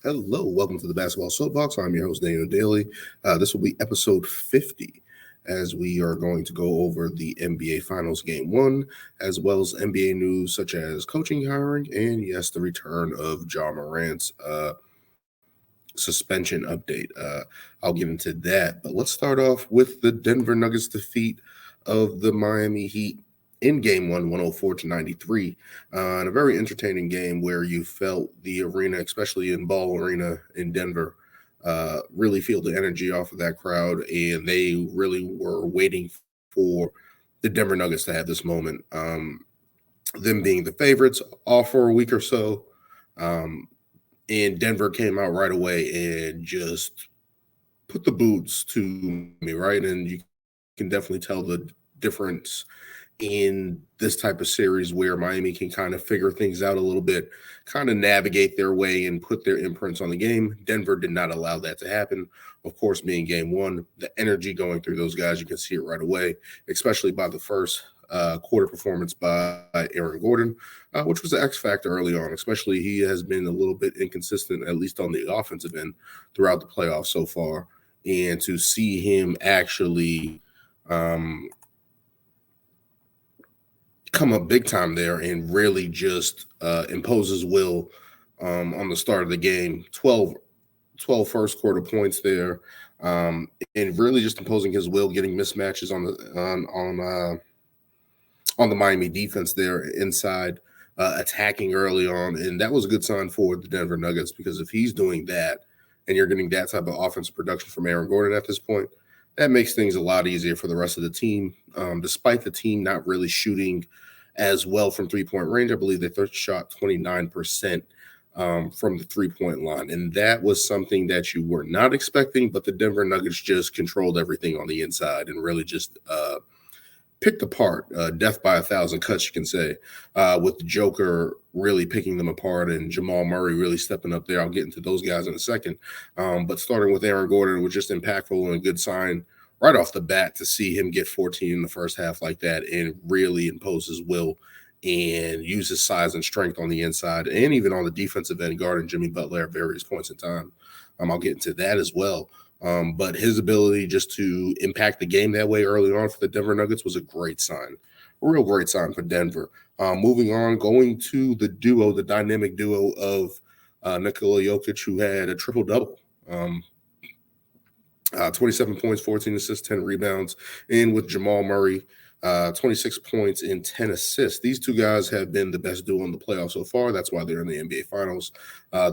Hello, welcome to the Basketball Soapbox. I'm your host, Daniel Daly. This will be episode 50 as we are going to go over the NBA Finals Game 1, as well as NBA news such as coaching hiring and, yes, the return of Ja Morant's suspension update. I'll get into that, but let's start off with the Denver Nuggets defeat of the Miami Heat in game one, 104-93, in a very entertaining game where you felt the arena, especially in Ball Arena in Denver, really feel the energy off of that crowd, and they really were waiting for the Denver Nuggets to have this moment. Them being the favorites all for a week or so, um, and Denver came out right away and just put the boots to me, right? And you can definitely tell the difference in this type of series where Miami can kind of figure things out a little bit, kind of navigate their way and put their imprints on the game. Denver did not allow that to happen. Of course, being game one, the energy going through those guys, you can see it right away, especially by the first quarter performance by Aaron Gordon, which was the X factor early on. Especially he has been a little bit inconsistent, at least on the offensive end, throughout the playoffs so far. And to see him actually um, come up big time there and really just impose his will on the start of the game. 12 first quarter points there, and really just imposing his will, getting mismatches on the Miami defense there inside, attacking early on, and that was a good sign for the Denver Nuggets because if he's doing that and you're getting that type of offensive production from Aaron Gordon at this point, that makes things a lot easier for the rest of the team. Despite the team not really shooting as well from 3 point range, I believe they shot 29% from the 3 point line. And that was something that you were not expecting, but the Denver Nuggets just controlled everything on the inside and really just picked apart death by a thousand cuts, you can say, with the Joker really picking them apart and Jamal Murray really stepping up there. I'll get into those guys in a second. But starting with Aaron Gordon was just impactful and a good sign right off the bat to see him get 14 in the first half like that and really impose his will and use his size and strength on the inside and even on the defensive end, guarding Jimmy Butler at various points in time. I'll get into that as well. But his ability just to impact the game that way early on for the Denver Nuggets was a great sign, a real great sign for Denver. Moving on, going to the duo, the dynamic duo of Nikola Jokic, who had a triple double. 27 points, 14 assists, 10 rebounds, and with Jamal Murray, 26 points and 10 assists. These two guys have been the best duo in the playoffs so far. That's why they're in the NBA Finals.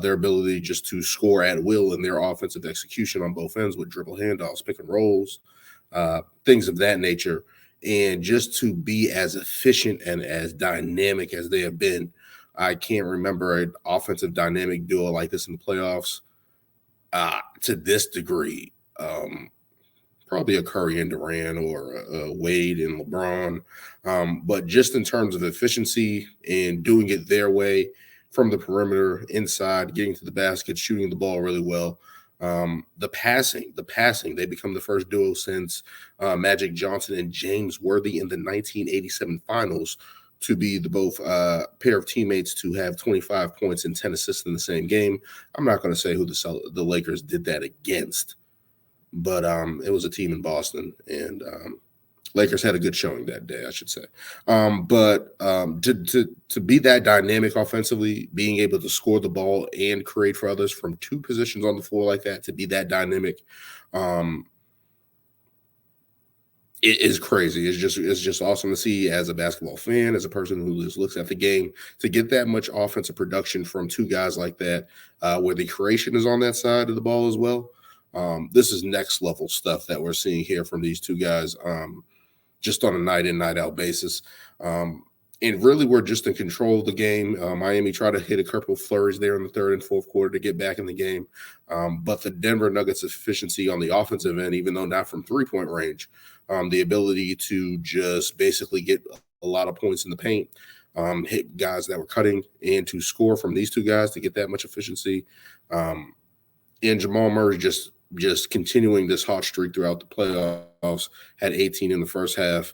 Their ability just to score at will and their offensive execution on both ends with dribble handoffs, pick and rolls, things of that nature. And just to be as efficient and as dynamic as they have been, I can't remember an offensive dynamic duo like this in the playoffs to this degree. Probably a Curry and Durant or a Wade and LeBron. But just in terms of efficiency and doing it their way from the perimeter, inside, getting to the basket, shooting the ball really well. The passing, they become the first duo since Magic Johnson and James Worthy in the 1987 finals to be the both pair of teammates to have 25 points and 10 assists in the same game. I'm not going to say who the Lakers did that against, but it was a team in Boston, and Lakers had a good showing that day, I should say. But to be that dynamic offensively, being able to score the ball and create for others from two positions on the floor like that, to be that dynamic, it is crazy. It's just awesome to see as a basketball fan, as a person who just looks at the game, to get that much offensive production from two guys like that, where the creation is on that side of the ball as well. This is next level stuff that we're seeing here from these two guys, just on a night in, night out basis. And really, we're just in control of the game. Miami tried to hit a couple of flurries there in the third and fourth quarter to get back in the game. But the Denver Nuggets' efficiency on the offensive end, even though not from 3 point range, the ability to just basically get a lot of points in the paint, hit guys that were cutting, and to score from these two guys to get that much efficiency. And Jamal Murray just continuing this hot streak throughout the playoffs, had 18 in the first half.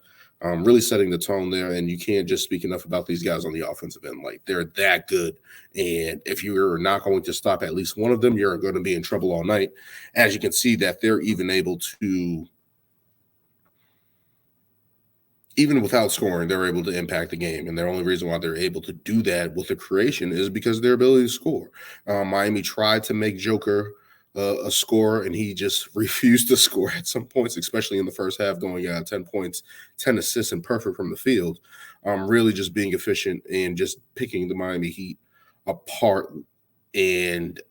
really setting the tone there. And you can't just speak enough about these guys on the offensive end. Like, they're that good. And if you're not going to stop at least one of them, you're going to be in trouble all night. As you can see, that they're even able to, even without scoring, they're able to impact the game. And the only reason why they're able to do that with the creation is because of their ability to score. Miami tried to make Joker a scorer, and he just refused to score at some points, especially in the first half, going 10 points, 10 assists, and perfect from the field. Really just being efficient and just picking the Miami Heat apart. And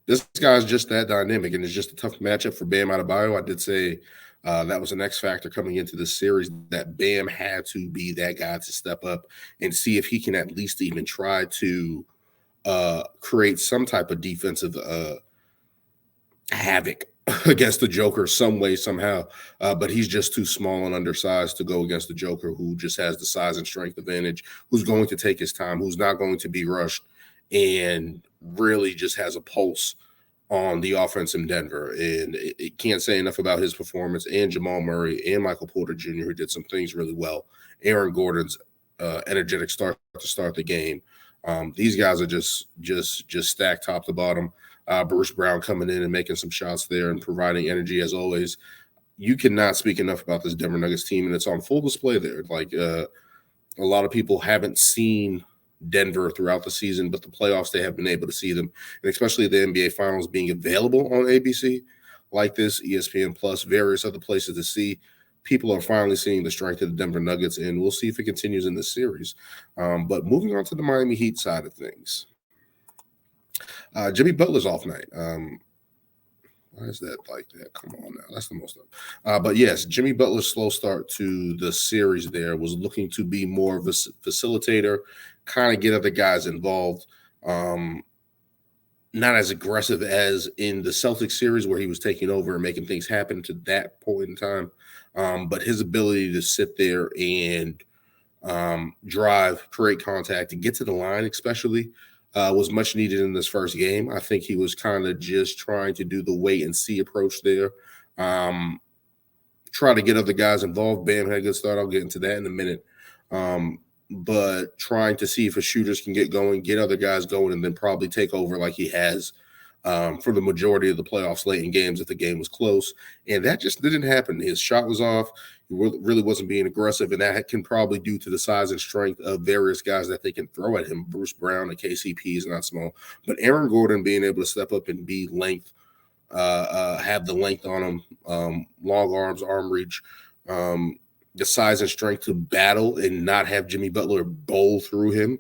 this guy's just that dynamic, and it's just a tough matchup for Bam Adebayo. I did say that was an X factor coming into this series, that Bam had to be that guy to step up and see if he can at least even try to create some type of defensive havoc against the Joker some way, somehow. But he's just too small and undersized to go against the Joker, who just has the size and strength advantage, who's going to take his time, who's not going to be rushed, and really just has a pulse on the offense in Denver. And it can't say enough about his performance, and Jamal Murray and Michael Porter Jr., who did some things really well. Aaron Gordon's energetic start to start the game. These guys are just stacked top to bottom. Bruce Brown coming in and making some shots there and providing energy as always. You cannot speak enough about this Denver Nuggets team, and it's on full display there. Like, a lot of people haven't seen Denver throughout the season, but the playoffs, they have been able to see them, and especially the NBA Finals being available on ABC like this, ESPN Plus, various other places to see. People are finally seeing the strength of the Denver Nuggets, and we'll see if it continues in this series. But moving on to the Miami Heat side of things, Jimmy Butler's off night. Why is that like that? Come on now. That's the most of. But yes, Jimmy Butler's slow start to the series there was looking to be more of a facilitator, kind of get other guys involved. Not as aggressive as in the Celtics series where he was taking over and making things happen to that point in time. But his ability to sit there and drive, create contact, and get to the line especially was much needed in this first game. I think he was kind of just trying to do the wait and see approach there. Try to get other guys involved. Bam had a good start. I'll get into that in a minute. But trying to see if his shooters can get going, get other guys going, and then probably take over like he has for the majority of the playoffs late in games if the game was close. And that just didn't happen. His shot was off. He really wasn't being aggressive, and that can probably due to the size and strength of various guys that they can throw at him. Bruce Brown and KCP is not small. But Aaron Gordon being able to step up and be length, have the length on him, long arms, arm reach, the size and strength to battle and not have Jimmy Butler bowl through him.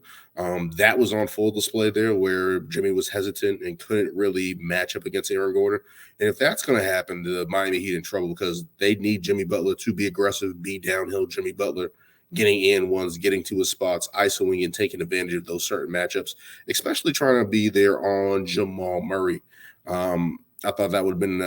That was on full display there, where Jimmy was hesitant and couldn't really match up against Aaron Gordon. And if that's going to happen, the Miami Heat in trouble, because they need Jimmy Butler to be aggressive, be downhill Jimmy Butler, getting in ones, getting to his spots, isoing and taking advantage of those certain matchups, especially trying to be there on Jamal Murray. I thought that would have been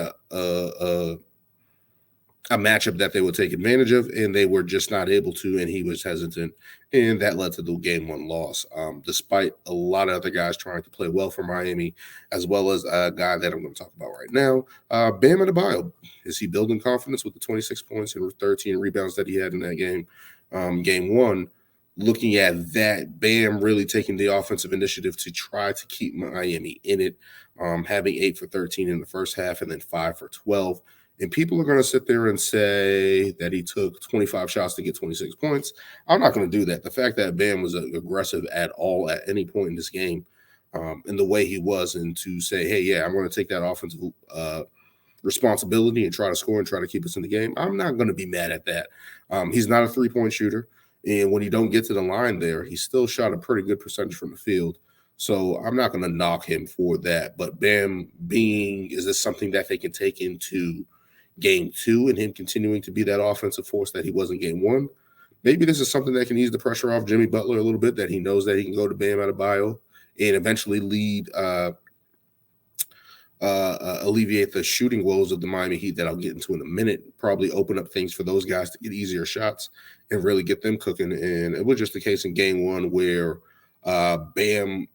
a matchup that they would take advantage of, and they were just not able to, and he was hesitant, and that led to the game one loss, despite a lot of other guys trying to play well for Miami, as well as a guy that I'm going to talk about right now, Bam Adebayo. Is he building confidence with the 26 points and 13 rebounds that he had in that game? Game one, looking at that, Bam really taking the offensive initiative to try to keep Miami in it, having 8 for 13 in the first half and then 5 for 12. And people are going to sit there and say that he took 25 shots to get 26 points. I'm not going to do that. The fact that Bam was aggressive at all at any point in this game, and the way he was, and to say, hey, yeah, I'm going to take that offensive responsibility and try to score and try to keep us in the game, I'm not going to be mad at that. He's not a three-point shooter. And when you don't get to the line there, he still shot a pretty good percentage from the field. So I'm not going to knock him for that. But Bam is this something that they can take into game two and him continuing to be that offensive force that he was in game one? Maybe this is something that can ease the pressure off Jimmy Butler a little bit, that he knows that he can go to Bam Adebayo and eventually alleviate the shooting woes of the Miami Heat that I'll get into in a minute, probably open up things for those guys to get easier shots and really get them cooking. And it was just the case in game one where Bam,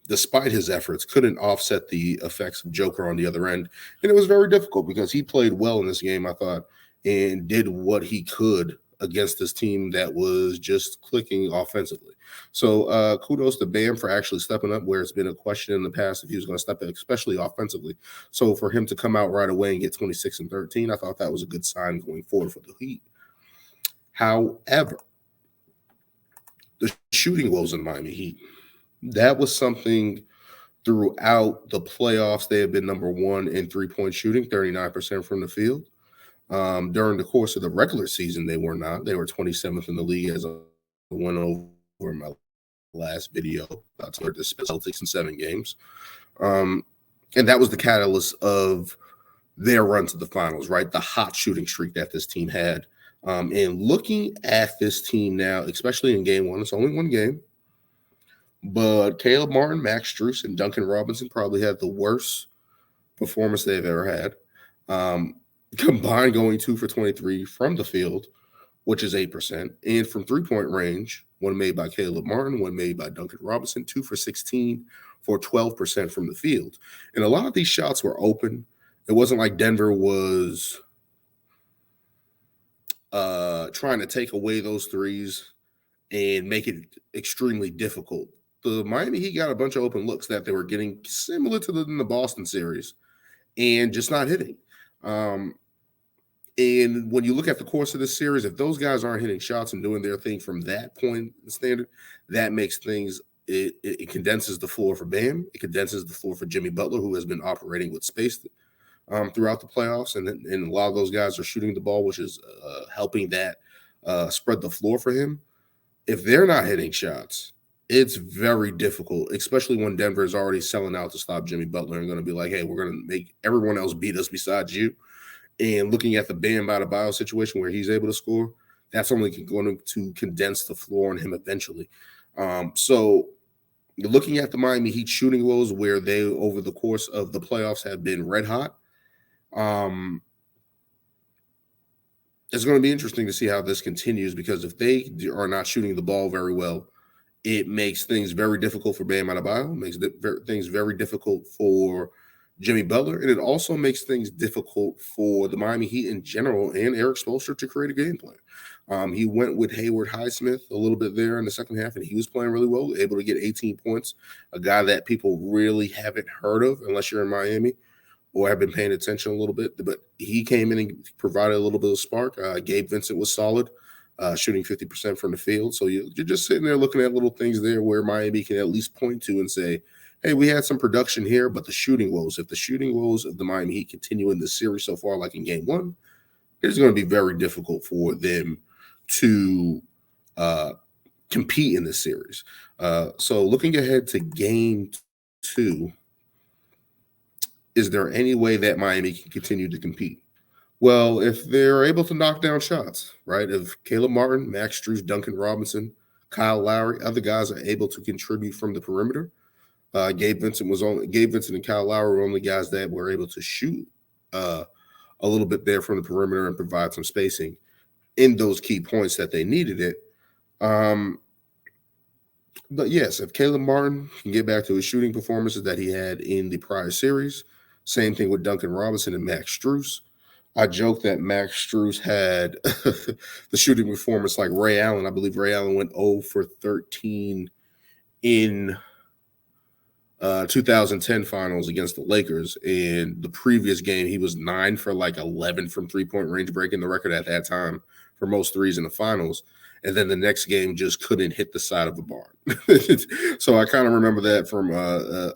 despite his efforts, couldn't offset the effects of Joker on the other end. And it was very difficult because he played well in this game, I thought, and did what he could against this team that was just clicking offensively. So kudos to Bam for actually stepping up where it's been a question in the past if he was going to step up, especially offensively. So for him to come out right away and get 26 and 13, I thought that was a good sign going forward for the Heat. However, the shooting woes in Miami Heat, that was something throughout the playoffs. They have been number one in three-point shooting, 39% from the field. During the course of the regular season, they were not. They were 27th in the league, as I went over in my last video about the Celtics in 7 games. And that was the catalyst of their run to the finals, right? The hot shooting streak that this team had. And looking at this team now, especially in game one, it's only one game, but Caleb Martin, Max Strus, and Duncan Robinson probably had the worst performance they've ever had. Combined going 2 for 23 from the field, which is 8%. And from three-point range, one made by Caleb Martin, one made by Duncan Robinson, 2 for 16 for 12% from the field. And a lot of these shots were open. It wasn't like Denver was trying to take away those threes and make it extremely difficult. The Miami Heat got a bunch of open looks that they were getting similar to in the Boston series and just not hitting. And when you look at the course of this series, if those guys aren't hitting shots and doing their thing from that point standard, that makes things, it condenses the floor for Bam. It condenses the floor for Jimmy Butler, who has been operating with space throughout the playoffs. And a lot of those guys are shooting the ball, which is helping that spread the floor for him. If they're not hitting shots, it's very difficult, especially when Denver is already selling out to stop Jimmy Butler and going to be like, hey, we're going to make everyone else beat us besides you. And looking at the Bam Adebayo situation where he's able to score, that's only going to condense the floor on him eventually. So looking at the Miami Heat shooting woes where they, over the course of the playoffs, have been red hot, it's going to be interesting to see how this continues, because if they are not shooting the ball very well, it makes things very difficult for Bam Adebayo, makes things very difficult for Jimmy Butler, and it also makes things difficult for the Miami Heat in general and Eric Spoelstra to create a game plan. He went with Hayward Highsmith a little bit there in the second half, and he was playing really well, able to get 18 points, a guy that people really haven't heard of unless you're in Miami or have been paying attention a little bit. But he came in and provided a little bit of spark. Gabe Vincent was solid, shooting 50% from the field. So you're just sitting there looking at little things there where Miami can at least point to and say, hey, we had some production here, but the shooting woes, if the shooting woes of the Miami Heat continue in this series so far, like in game one, it's going to be very difficult for them to compete in this series. So looking ahead to game 2, is there any way that Miami can continue to compete? Well, if they're able to knock down shots, right? If Caleb Martin, Max Strus, Duncan Robinson, Kyle Lowry, other guys are able to contribute from the perimeter. Gabe Vincent and Kyle Lowry were only guys that were able to shoot a little bit there from the perimeter and provide some spacing in those key points that they needed it. But yes, if Caleb Martin can get back to his shooting performances that he had in the prior series, same thing with Duncan Robinson and Max Strus. I joke that Max Strus had the shooting performance like Ray Allen. I believe Ray Allen went 0 for 13 in 2010 finals against the Lakers. And the previous game, he was 9 for like 11 from three-point range, breaking the record at that time for most threes in the finals. And then the next game just couldn't hit the side of a barn. So I kind of remember that from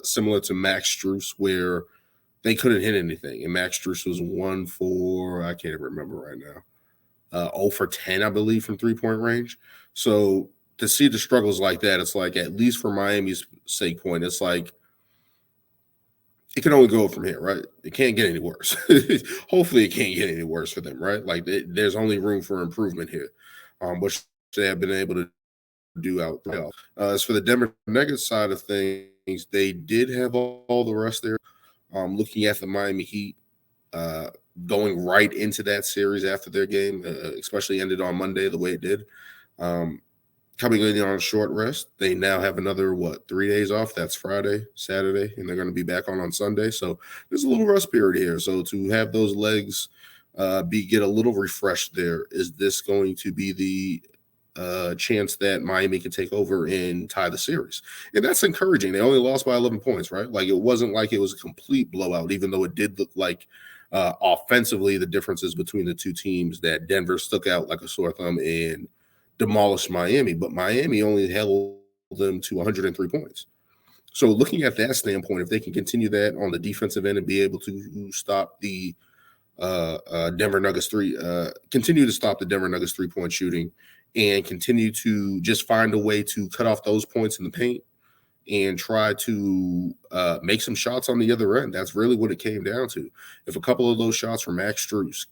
similar to Max Strus, where they couldn't hit anything. And Max Strus was 1 for, I can't even remember right now, 0 for 10, I believe, from three-point range. So to see the struggles like that, it's like, at least for Miami's sake point, it's like, it can only go from here, right? It can't get any worse. Hopefully it can't get any worse for them, right? Like there's only room for improvement here, which they have been able to do out there. As for the Denver Nuggets side of things, they did have all the rest there. Looking at the Miami Heat going right into that series after their game, especially ended on Monday the way it did. Coming in on a short rest, they now have another 3 days off. That's Friday, Saturday, and they're going to be back on Sunday. So there's a little rest period here. So to have those legs get a little refreshed there. Is this going to be the chance that Miami can take over and tie the series? And that's encouraging. They only lost by 11 points, right? Like, it wasn't like it was a complete blowout, even though it did look like offensively the differences between the two teams, that Denver stuck out like a sore thumb and demolished Miami, but Miami only held them to 103 points. So looking at that standpoint, if they can continue that on the defensive end and be able to stop the Denver Nuggets continue to stop the Denver Nuggets 3-point shooting, and continue to just find a way to cut off those points in the paint and try to make some shots on the other end. That's really what it came down to. If a couple of those shots from Max Strus,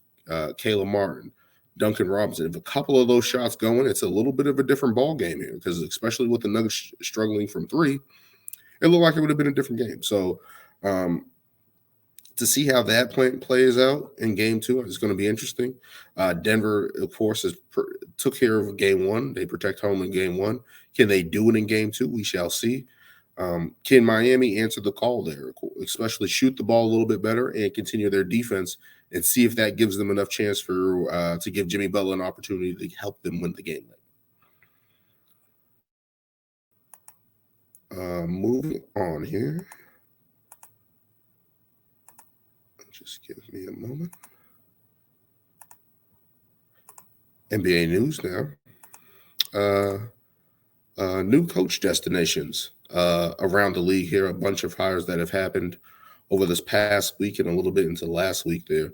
Caleb Martin, Duncan Robinson, if a couple of those shots going, it's a little bit of a different ball game here, because especially with the Nuggets struggling from three, it looked like it would have been a different game. So to see how that plays out in game two is going to be interesting. Denver, of course, took care of game one. They protect home in game one. Can they do it in game two? We shall see. Can Miami answer the call there, especially shoot the ball a little bit better and continue their defense, and see if that gives them enough chance to give Jimmy Butler an opportunity to help them win the game? Moving on here. Just give me a moment. NBA news now. New coach destinations around the league here. A bunch of hires that have happened over this past week and a little bit into last week there.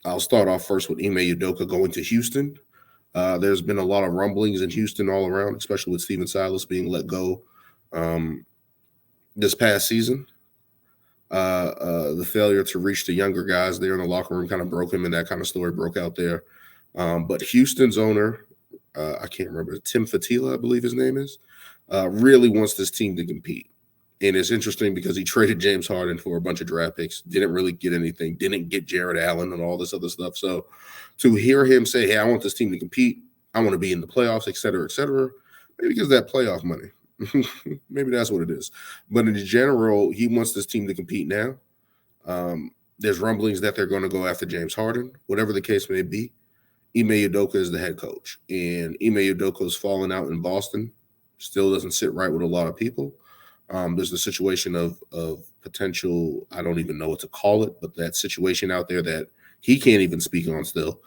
I'll start off first with Ime Udoka going to Houston. There's been a lot of rumblings in Houston all around, especially with Steven Silas being let go this past season. The failure to reach the younger guys there in the locker room kind of broke him, and that kind of story broke out there. But Houston's owner, I can't remember, Tim Fatila, I believe his name is, really wants this team to compete. And it's interesting because he traded James Harden for a bunch of draft picks, didn't really get anything, didn't get Jared Allen and all this other stuff. So to hear him say, hey, I want this team to compete, I want to be in the playoffs, et cetera, maybe because that playoff money. Maybe that's what it is. But in general, he wants this team to compete now. There's rumblings that they're going to go after James Harden. Whatever the case may be, Ime Udoka is the head coach. And Ime Udoka's falling out in Boston. Still doesn't sit right with a lot of people. There's the situation of potential, I don't even know what to call it, but that situation out there that he can't even speak on still.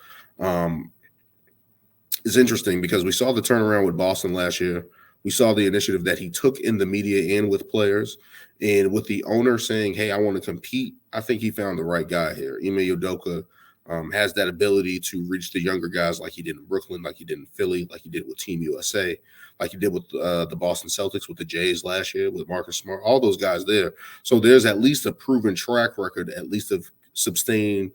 It's interesting because we saw the turnaround with Boston last year. We saw the initiative that he took in the media and with players, and with the owner saying, hey, I want to compete. I think he found the right guy here. Ime Udoka has that ability to reach the younger guys like he did in Brooklyn, like he did in Philly, like he did with Team USA, like he did with the Boston Celtics, with the Jays last year, with Marcus Smart, all those guys there. So there's at least a proven track record, at least of sustained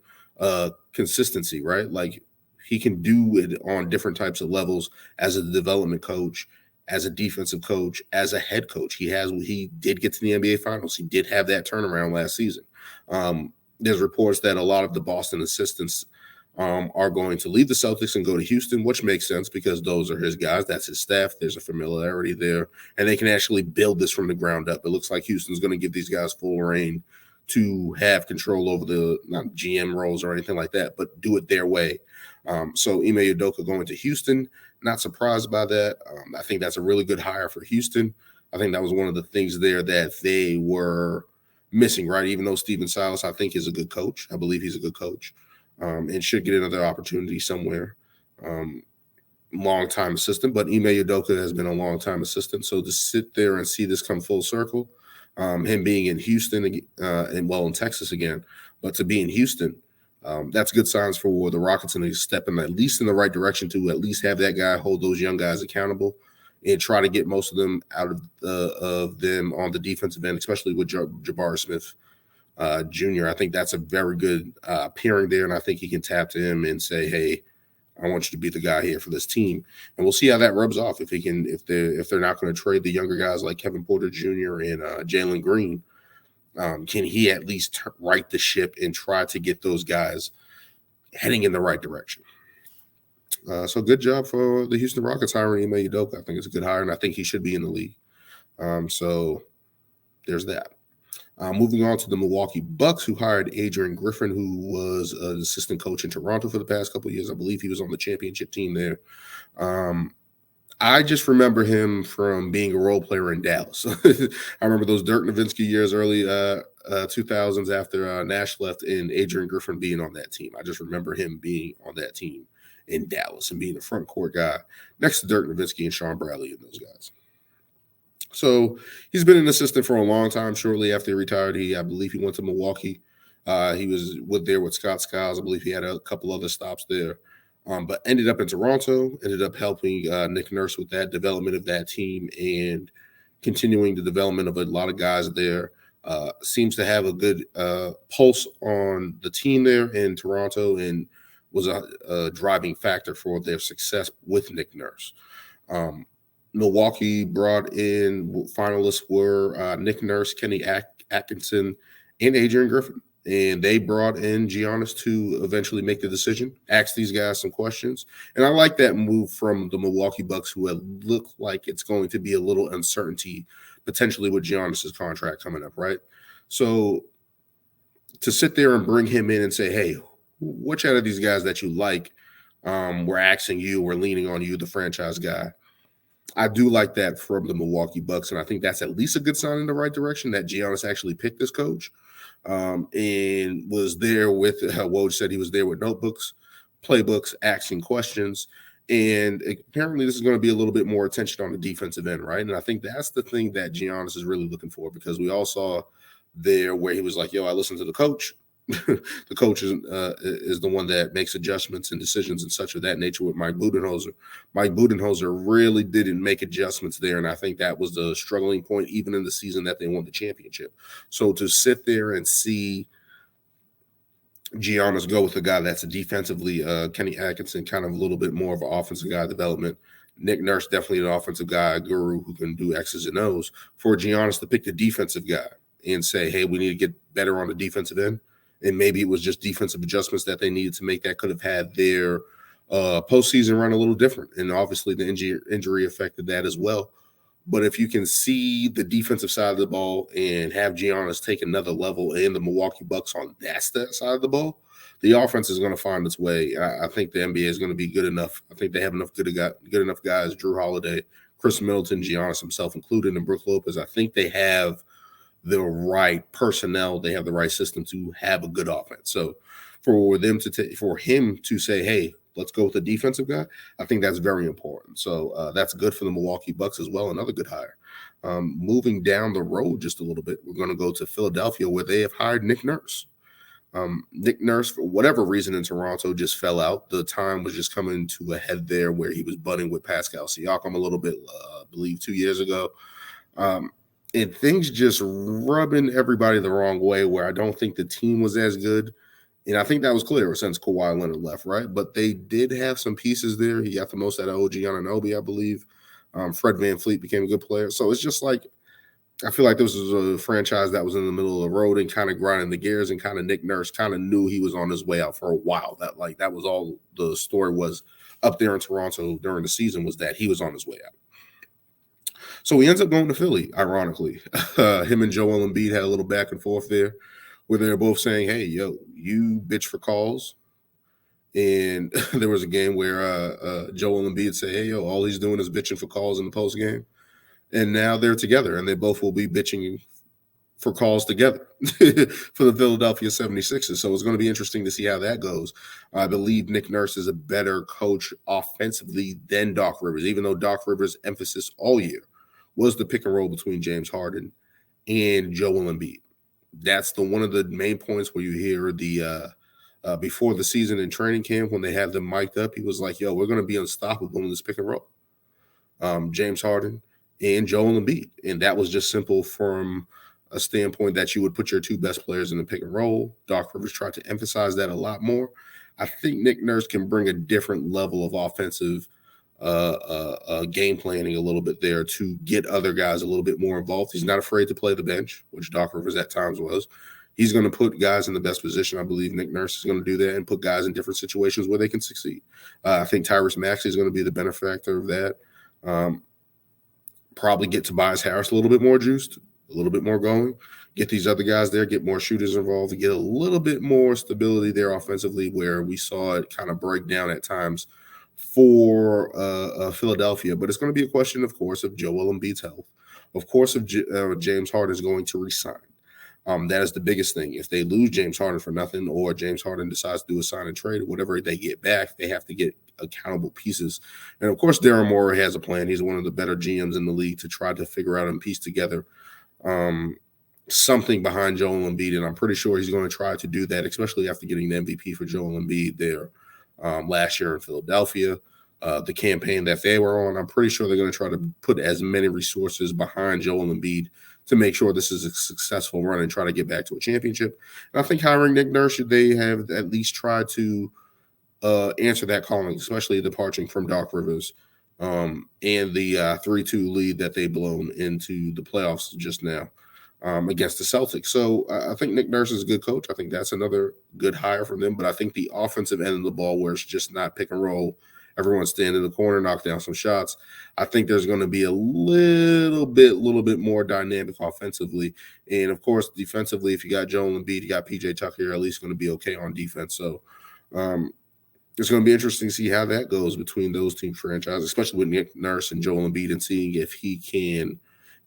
consistency, right? Like, he can do it on different types of levels as a development coach, as a defensive coach, as a head coach. He did get to the NBA Finals. He did have that turnaround last season. There's reports that a lot of the Boston assistants are going to leave the Celtics and go to Houston, which makes sense because those are his guys. That's his staff. There's a familiarity there, and they can actually build this from the ground up. It looks like Houston's going to give these guys full reign to have control over the, not GM roles or anything like that, but do it their way. So Ime Udoka going to Houston, not surprised by that. I think that's a really good hire for Houston. I think that was one of the things there that they were missing, right? Even though Steven Silas, I think, is a good coach. I believe he's a good coach and should get another opportunity somewhere. Long-time assistant, but Ime Udoka has been a long-time assistant. So to sit there and see this come full circle, him being in Houston and in Texas again, but to be in Houston, that's good signs for the Rockets, and they step in at least in the right direction to at least have that guy hold those young guys accountable and try to get most of them out of them on the defensive end, especially with Jabari Smith Jr. I think that's a very good pairing there, and I think he can tap to him and say, hey, I want you to be the guy here for this team. And we'll see how that rubs off if they're not going to trade the younger guys like Kevin Porter Jr. and Jalen Green. Can he at least right the ship and try to get those guys heading in the right direction? So good job for the Houston Rockets hiring Ime Udoka. I think it's a good hire, and I think he should be in the league. So there's that. Moving on to the Milwaukee Bucks, who hired Adrian Griffin, who was an assistant coach in Toronto for the past couple of years. I believe he was on the championship team there. I just remember him from being a role player in Dallas. I remember those Dirk Nowitzki years, early 2000s after Nash left, and Adrian Griffin being on that team. I just remember him being on that team in Dallas and being the front court guy next to Dirk Nowitzki and Sean Bradley and those guys. So he's been an assistant for a long time. Shortly after he retired, I believe he went to Milwaukee. He was there with Scott Skiles. I believe he had a couple other stops there, but ended up in Toronto, ended up helping Nick Nurse with that development of that team and continuing the development of a lot of guys there. Seems to have a good pulse on the team there in Toronto and was a driving factor for their success with Nick Nurse. Milwaukee brought in finalists were Nick Nurse, Kenny Atkinson, and Adrian Griffin. And they brought in Giannis to eventually make the decision, ask these guys some questions. And I like that move from the Milwaukee Bucks, who look like it's going to be a little uncertainty potentially with Giannis's contract coming up, right? So to sit there and bring him in and say, hey, which out of these guys that you like, we're asking you, we're leaning on you, the franchise guy. I do like that from the Milwaukee Bucks, and I think that's at least a good sign in the right direction that Giannis actually picked this coach and was there with, Woj said he was there with notebooks, playbooks, asking questions, and apparently this is going to be a little bit more attention on the defensive end, right? And I think that's the thing that Giannis is really looking for, because we all saw there where he was like, yo, I listened to the coach. The coach is the one that makes adjustments and decisions and such of that nature with Mike Budenholzer. Mike Budenholzer really didn't make adjustments there, and I think that was the struggling point even in the season that they won the championship. So to sit there and see Giannis go with a guy that's a defensively, Kenny Atkinson, kind of a little bit more of an offensive guy development. Nick Nurse, definitely an offensive guy, a guru who can do X's and O's. For Giannis to pick the defensive guy and say, hey, we need to get better on the defensive end. And maybe it was just defensive adjustments that they needed to make that could have had their postseason run a little different. And obviously the injury affected that as well. But if you can see the defensive side of the ball and have Giannis take another level and the Milwaukee Bucks on that side of the ball, the offense is going to find its way. I think the NBA is going to be good enough. I think they have enough good enough guys, Drew Holiday, Chris Middleton, Giannis himself included, and Brook Lopez. I think they have the right personnel, they have the right system to have a good offense. So for him to say, hey, let's go with the defensive guy, I think that's very important. So that's good for the Milwaukee Bucks as well. Another good hire. Moving down the road just a little bit, we're going to go to Philadelphia, where they have hired Nick Nurse. Nick Nurse, for whatever reason in Toronto, just fell out. The time was just coming to a head there where he was butting with Pascal Siakam a little bit, I believe 2 years ago. And things just rubbing everybody the wrong way, where I don't think the team was as good. And I think that was clear since Kawhi Leonard left, right? But they did have some pieces there. He got the most out of OG Anunoby, I believe. Fred VanVleet became a good player. So it's just like, I feel like this was a franchise that was in the middle of the road and kind of grinding the gears, and kind of Nick Nurse kind of knew he was on his way out for a while. That was all the story was up there in Toronto during the season, was that he was on his way out. So he ends up going to Philly, ironically. Him and Joel Embiid had a little back and forth there, where they were both saying, hey, yo, you bitch for calls. And there was a game where Joel Embiid said, hey, yo, all he's doing is bitching for calls in the post game. And now they're together, and they both will be bitching for calls together for the Philadelphia 76ers. So it's going to be interesting to see how that goes. I believe Nick Nurse is a better coach offensively than Doc Rivers, even though Doc Rivers' emphasis all year was the pick and roll between James Harden and Joel Embiid. That's one of the main points where you hear the before the season in training camp, when they have them mic'd up, he was like, yo, we're going to be unstoppable in this pick and roll. James Harden and Joel Embiid. And that was just simple from a standpoint that you would put your two best players in the pick and roll. Doc Rivers tried to emphasize that a lot more. I think Nick Nurse can bring a different level of offensive game planning a little bit there to get other guys a little bit more involved. He's not afraid to play the bench, which Doc Rivers at times was. He's going to put guys in the best position. I believe Nick Nurse is going to do that and put guys in different situations where they can succeed. I think Tyrese Maxey is going to be the benefactor of that. Probably get Tobias Harris a little bit more juiced, a little bit more going. get these other guys there, get more shooters involved, get a little bit more stability there offensively, where we saw it kind of break down at times for Philadelphia. But it's going to be a question, of course, of Joel Embiid's health. Of course, if James Harden is going to resign. That is the biggest thing. If they lose James Harden for nothing, or James Harden decides to do a sign and trade, whatever they get back, they have to get accountable pieces. And of course, Daryl Morey has a plan. He's one of the better GMs in the league to try to figure out and piece together something behind Joel Embiid. And I'm pretty sure he's going to try to do that, especially after getting the MVP for Joel Embiid there last year in Philadelphia. The campaign that they were on, I'm pretty sure they're going to try to put as many resources behind Joel Embiid to make sure this is a successful run and try to get back to a championship. And I think hiring Nick Nurse, they have at least tried to answer that calling, especially departing from Doc Rivers and the 3-2 lead that they've blown into the playoffs just now against the Celtics. So I think Nick Nurse is a good coach. I think that's another good hire from them. But I think the offensive end of the ball, where it's just not pick and roll, everyone stand in the corner, knock down some shots, I think there's going to be a little bit more dynamic offensively. And, of course, defensively, if you got Joel Embiid, you got P.J. Tucker, you're at least going to be okay on defense. So it's going to be interesting to see how that goes between those two franchises, especially with Nick Nurse and Joel Embiid, and seeing if he can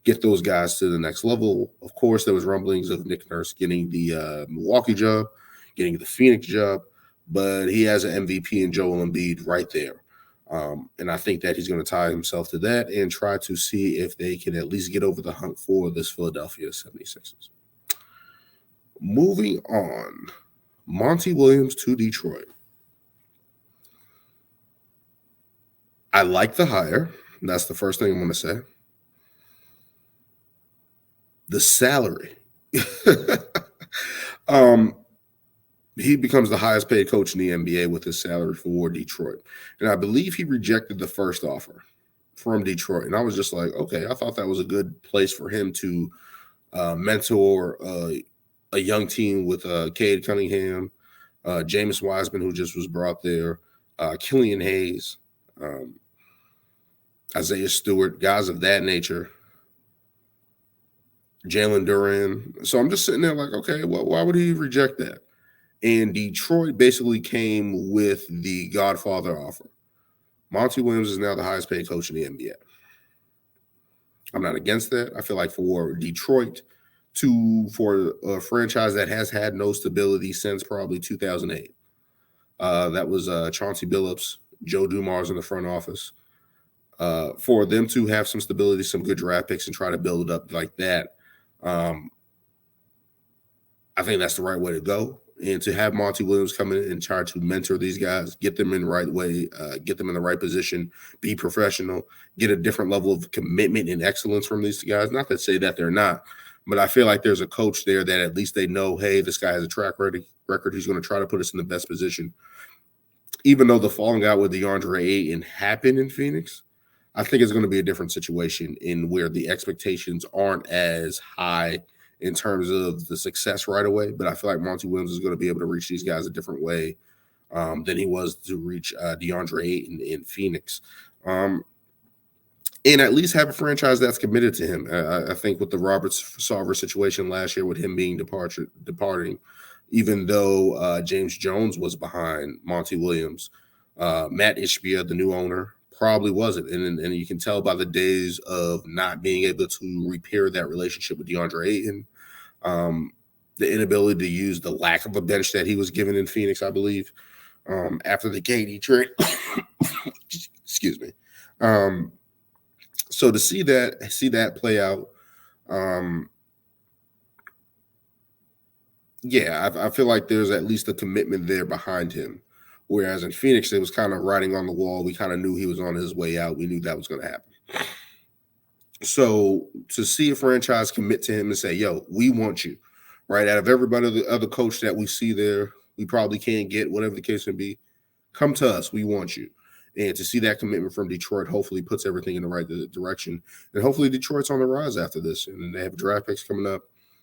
get those guys to the next level. Of course, there was rumblings of Nick Nurse getting the Milwaukee job, getting the Phoenix job, but he has an MVP in Joel Embiid right there. And I think that he's going to tie himself to that and try to see if they can at least get over the hump for this Philadelphia 76ers. Moving on, Monty Williams to Detroit. I like the hire. That's the first thing I'm going to say. The salary. He becomes the highest paid coach in the NBA with his salary for Detroit. And I believe he rejected the first offer from Detroit. And I was just like, okay, I thought that was a good place for him to mentor a young team with Cade Cunningham, Jameis Wiseman, who just was brought there, Killian Hayes, Isaiah Stewart, guys of that nature, Jalen Duran. So I'm just sitting there like, okay, well, why would he reject that? And Detroit basically came with the Godfather offer. Monty Williams is now the highest paid coach in the NBA. I'm not against that. I feel like for Detroit, for a franchise that has had no stability since probably 2008, that was Chauncey Billups, Joe Dumars in the front office. For them to have some stability, some good draft picks, and try to build it up like that, I think that's the right way to go. And to have Monty Williams come in and try to mentor these guys, get them in the right way, get them in the right position, be professional, get a different level of commitment and excellence from these guys. Not to say that they're not, but I feel like there's a coach there that at least they know, hey, this guy has a track record. He's going to try to put us in the best position. Even though the falling out with DeAndre Ayton happened in Phoenix, I think it's going to be a different situation in where the expectations aren't as high in terms of the success right away. But I feel like Monty Williams is going to be able to reach these guys a different way than he was to reach DeAndre Ayton in Phoenix. And at least have a franchise that's committed to him. I think with the Robert Sarver situation last year, with him being departing, even though James Jones was behind Monty Williams, Matt Ishbia, the new owner, probably wasn't. And you can tell by the days of not being able to repair that relationship with DeAndre Ayton, the inability to use the lack of a bench that he was given in Phoenix, I believe, after the KD trade. Excuse me. So to see that play out, I feel like there's at least a commitment there behind him. Whereas in Phoenix, it was kind of writing on the wall. We kind of knew he was on his way out. We knew that was going to happen. So to see a franchise commit to him and say, yo, we want you, right? Out of everybody, the other coach that we see there, we probably can't get, whatever the case may be, come to us. We want you. And to see that commitment from Detroit hopefully puts everything in the right direction. And hopefully Detroit's on the rise after this. And then they have draft picks coming up.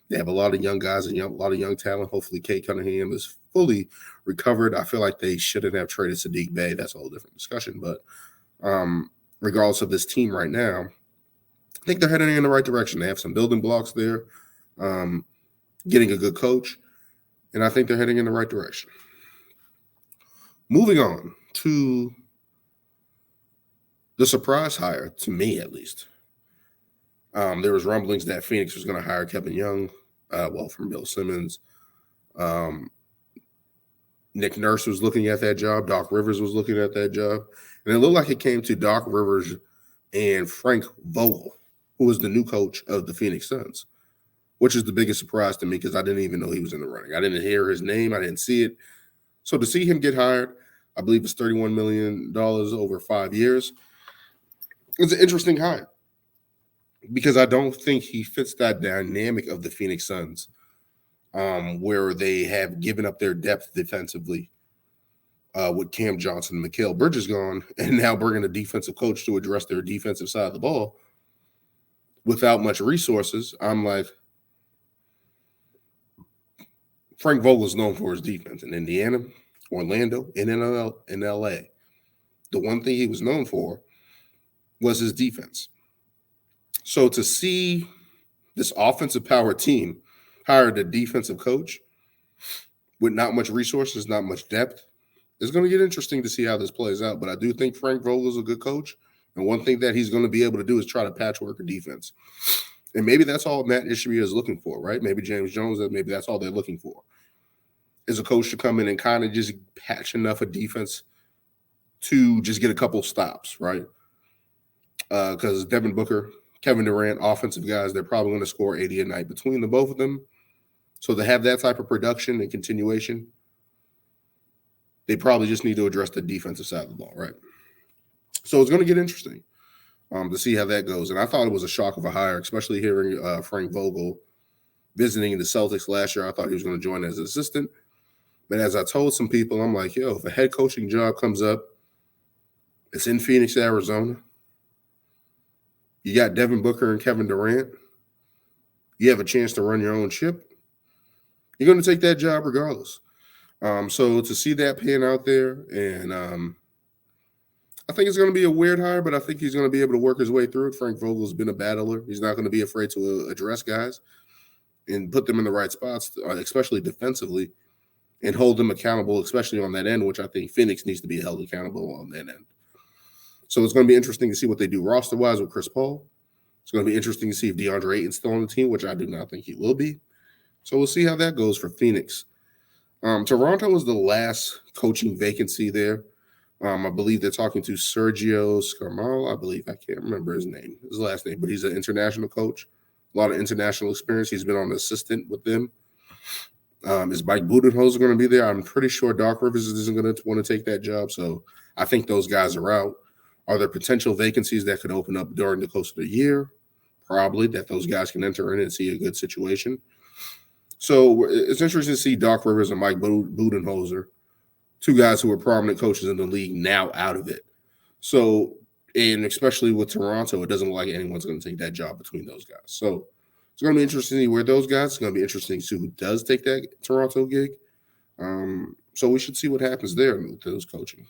They have a lot of young guys and a lot of young talent. Hopefully Cade Cunningham is fully recovered. I feel like they shouldn't have traded Sadiq Bey. That's a whole different discussion. But regardless of this team right now, I think they're heading in the right direction. They have some building blocks there. getting a good coach, and I think they're heading in the right direction. Moving on to the surprise hire, to me at least. There was rumblings that Phoenix was going to hire Kevin Young, from Bill Simmons. Nick Nurse was looking at that job. Doc Rivers was looking at that job. And it looked like it came to Doc Rivers and Frank Vogel, who was the new coach of the Phoenix Suns, which is the biggest surprise to me because I didn't even know he was in the running. I didn't hear his name. I didn't see it. So to see him get hired, I believe it's $31 million over 5 years. It's an interesting hire because I don't think he fits that dynamic of the Phoenix Suns, where they have given up their depth defensively with Cam Johnson and Mikal Bridges gone, and now bringing a defensive coach to address their defensive side of the ball without much resources. I'm like, Frank Vogel is known for his defense in Indiana, Orlando, and in LA. The one thing he was known for was his defense. So to see this offensive power team hired a defensive coach with not much resources, not much depth, it's going to get interesting to see how this plays out. But I do think Frank Vogel is a good coach. And one thing that he's going to be able to do is try to patchwork a defense. And maybe that's all Matt Ishbia is looking for, right? Maybe James Jones, maybe that's all they're looking for, is a coach to come in and kind of just patch enough of defense to just get a couple stops, right? Because Devin Booker, Kevin Durant, offensive guys, they're probably going to score 80 a night between the both of them. So to have that type of production and continuation, they probably just need to address the defensive side of the ball, right? So it's going to get interesting to see how that goes. And I thought it was a shock of a hire, especially hearing Frank Vogel visiting the Celtics last year. I thought he was going to join as an assistant. But as I told some people, I'm like, if a head coaching job comes up, it's in Phoenix, Arizona. You got Devin Booker and Kevin Durant. You have a chance to run your own ship. You're going to take that job regardless. So to see that pan out there, and I think it's going to be a weird hire, but I think he's going to be able to work his way through it. Frank Vogel's been a battler. He's not going to be afraid to address guys and put them in the right spots, especially defensively, and hold them accountable, especially on that end, which I think Phoenix needs to be held accountable on that end. So it's going to be interesting to see what they do roster-wise with Chris Paul. It's going to be interesting to see if DeAndre Ayton's still on the team, which I do not think he will be. So we'll see how that goes for Phoenix. Toronto was the last coaching vacancy there. I believe they're talking to Sergio Scarmall. I can't remember his last name, but he's an international coach. A lot of international experience. He's been on assistant with them. Is Mike Budenholzer going to be there? I'm pretty sure Doc Rivers isn't going to want to take that job. So I think those guys are out. Are there potential vacancies that could open up during the course of the year? Probably, that those guys can enter in and see a good situation. So it's interesting to see Doc Rivers and Mike Budenholzer, two guys who are prominent coaches in the league, now out of it. So, and especially with Toronto, it doesn't look like anyone's going to take that job between those guys. So it's going to be interesting to see where those guys. It's going to be interesting to see who does take that Toronto gig. So we should see what happens there with those coaching.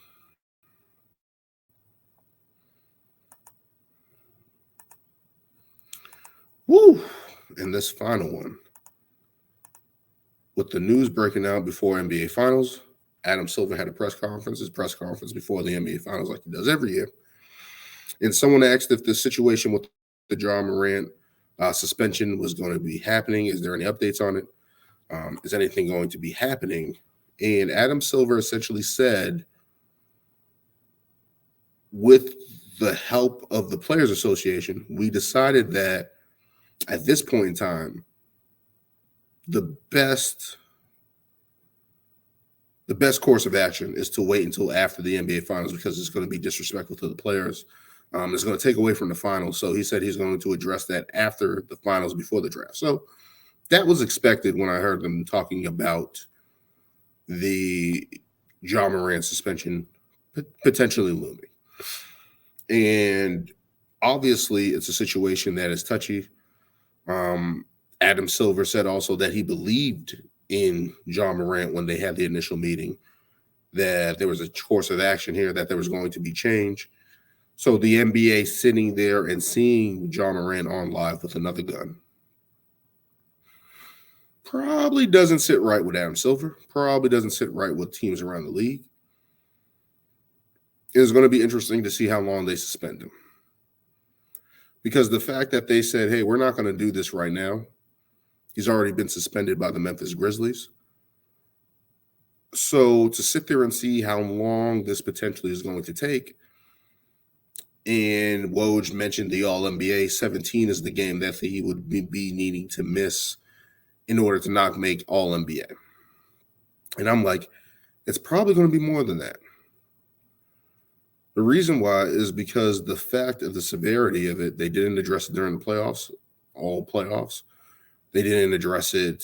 Woo! And this final one. With the news breaking out before NBA Finals, Adam Silver had his press conference before the NBA Finals like he does every year. And someone asked if the situation with the Ja Morant suspension was going to be happening. Is there any updates on it? Is anything going to be happening? And Adam Silver essentially said, with the help of the Players Association, we decided that at this point in time, the best course of action is to wait until after the NBA Finals because it's going to be disrespectful to the players. It's going to take away from the finals. So he said he's going to address that after the finals, before the draft. So that was expected when I heard them talking about the Ja Morant suspension potentially looming. And obviously, it's a situation that is touchy. Adam Silver said also that he believed in Ja Morant when they had the initial meeting, that there was a course of action here, that there was going to be change. So the NBA sitting there and seeing Ja Morant on live with another gun Probably doesn't sit right with Adam Silver. Probably doesn't sit right with teams around the league. It's going to be interesting to see how long they suspend him. Because the fact that they said, hey, we're not going to do this right now, he's already been suspended by the Memphis Grizzlies. So to sit there and see how long this potentially is going to take, and Woj mentioned the All-NBA, 17 is the game that he would be needing to miss in order to not make All-NBA. And I'm like, it's probably going to be more than that. The reason why is because the fact of the severity of it, they didn't address it during the playoffs, all playoffs. They didn't address it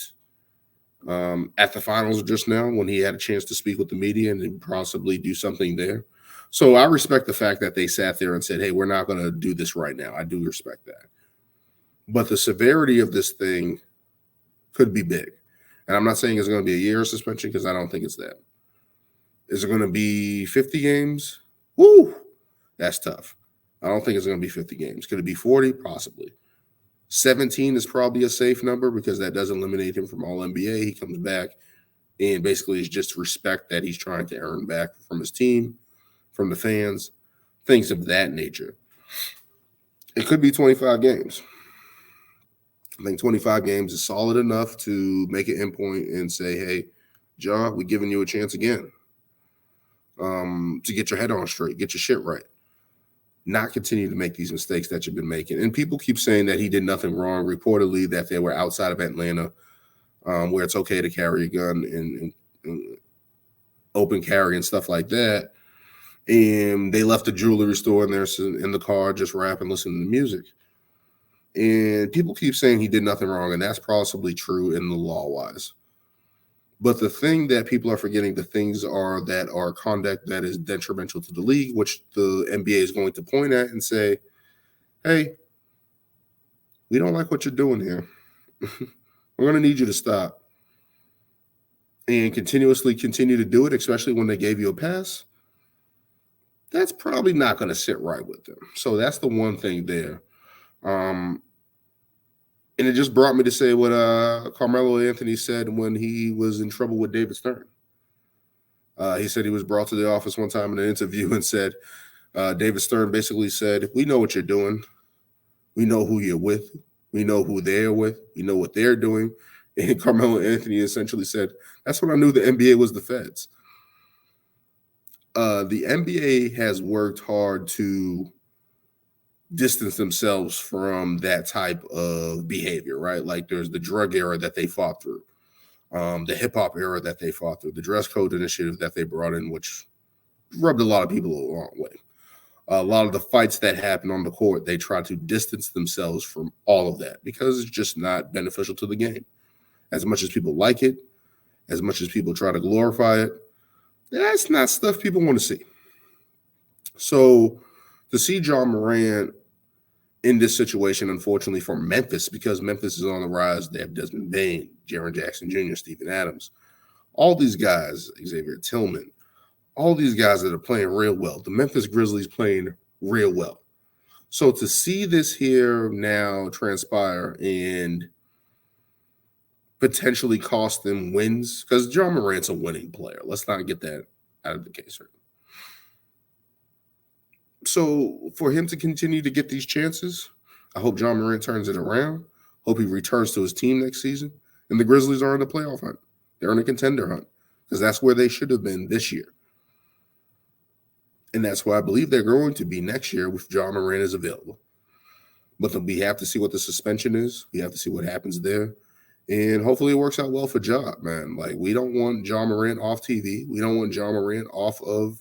at the finals just now when he had a chance to speak with the media and possibly do something there. So I respect the fact that they sat there and said, hey, we're not going to do this right now. I do respect that. But the severity of this thing could be big. And I'm not saying it's going to be a year suspension because I don't think it's that. Is it going to be 50 games? Woo! That's tough. I don't think it's going to be 50 games. Could it be 40? Possibly. 17 is probably a safe number because that does eliminate him from All-NBA. He comes back and basically is just respect that he's trying to earn back from his team, from the fans, things of that nature. It could be 25 games. I think 25 games is solid enough to make an endpoint and say, hey, Ja, we're giving you a chance again to get your head on straight, get your shit right. Not continue to make these mistakes that you've been making. And people keep saying that he did nothing wrong, reportedly that they were outside of Atlanta where it's okay to carry a gun and open carry and stuff like that. And they left the jewelry store and they're in the car just rapping, listening to music. And people keep saying he did nothing wrong, and that's possibly true in the law-wise. But the thing that people are forgetting, the things are that are conduct that is detrimental to the league, which the NBA is going to point at and say, hey, we don't like what you're doing here. We're going to need you to stop. And continuously continue to do it, especially when they gave you a pass. That's probably not going to sit right with them. So that's the one thing there. And it just brought me to say what Carmelo Anthony said when he was in trouble with David Stern. He said he was brought to the office one time in an interview and said, David Stern basically said, we know what you're doing. We know who you're with. We know who they're with. We know what they're doing. And Carmelo Anthony essentially said, that's when I knew the NBA was the feds. The NBA has worked hard to distance themselves from that type of behavior, right? Like there's the drug era that they fought through, the hip hop era that they fought through, the dress code initiative that they brought in, which rubbed a lot of people the wrong way. A lot of the fights that happen on the court, they try to distance themselves from all of that because it's just not beneficial to the game. As much as people like it, as much as people try to glorify it, that's not stuff people want to see. So to see Ja Morant in this situation, unfortunately, for Memphis, because Memphis is on the rise, they have Desmond Bane, Jaren Jackson Jr., Steven Adams, all these guys, Xavier Tillman, all these guys that are playing real well. The Memphis Grizzlies playing real well. So to see this here now transpire and potentially cost them wins, because Ja Morant's a winning player. Let's not get that out of the case. Right? So for him to continue to get these chances, I hope Ja Morant turns it around. Hope he returns to his team next season. And the Grizzlies are in the playoff hunt. They're in a contender hunt because that's where they should have been this year. And that's why I believe they're going to be next year if Ja Morant is available. But we have to see what the suspension is. We have to see what happens there. And hopefully it works out well for Ja, man. Like, we don't want Ja Morant off TV. We don't want Ja Morant off of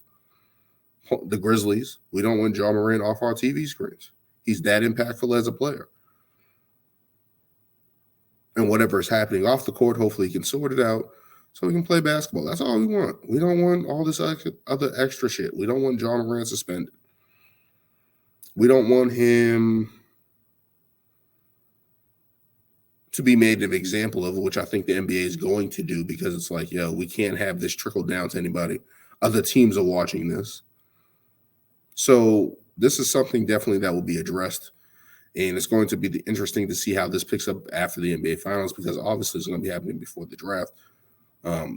the Grizzlies. We don't want Ja Morant off our TV screens. He's that impactful as a player. And whatever is happening off the court, hopefully he can sort it out so we can play basketball. That's all we want. We don't want all this other extra shit. We don't want Ja Morant suspended. We don't want him to be made an example of, which I think the NBA is going to do, because it's like, yo, we can't have this trickle down to anybody. Other teams are watching this. So this is something definitely that will be addressed. And it's going to be interesting to see how this picks up after the NBA Finals, because obviously it's going to be happening before the draft.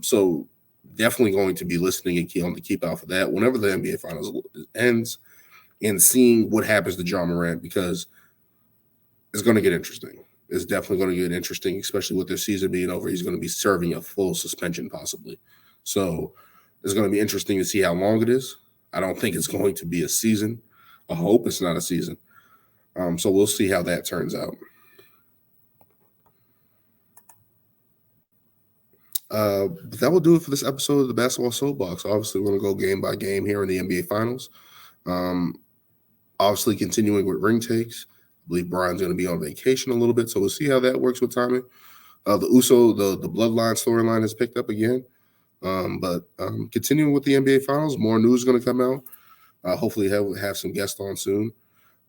So definitely going to be listening and on the keep out for that whenever the NBA Finals ends, and seeing what happens to Ja Morant, because it's going to get interesting. It's definitely going to get interesting, especially with their season being over. He's going to be serving a full suspension possibly. So it's going to be interesting to see how long it is. I don't think it's going to be a season. I hope it's not a season. So we'll see how that turns out. But that will do it for this episode of the Basketball Soapbox. Obviously, we're going to go game by game here in the NBA Finals. Obviously, continuing with ring takes. I believe Brian's going to be on vacation a little bit, so we'll see how that works with timing. The Bloodline storyline has picked up again. But continuing with the NBA Finals, more news is going to come out. Hopefully, have some guests on soon.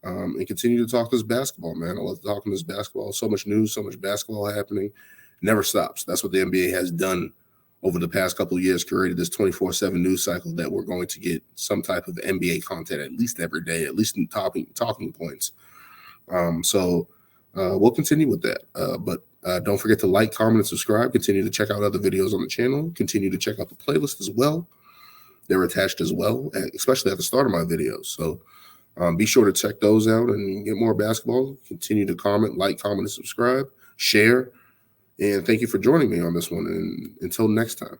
And continue to talk this basketball, man. I love talking this basketball. So much news, so much basketball happening. Never stops. That's what the NBA has done over the past couple of years, created this 24/7 news cycle that we're going to get some type of NBA content at least every day, at least in talking points. So we'll continue with that. But don't forget to like, comment, and subscribe. Continue to check out other videos on the channel. Continue to check out the playlist as well. They're attached as well, especially at the start of my videos. So be sure to check those out and get more basketball. Continue to comment, and subscribe, share. And thank you for joining me on this one. And until next time.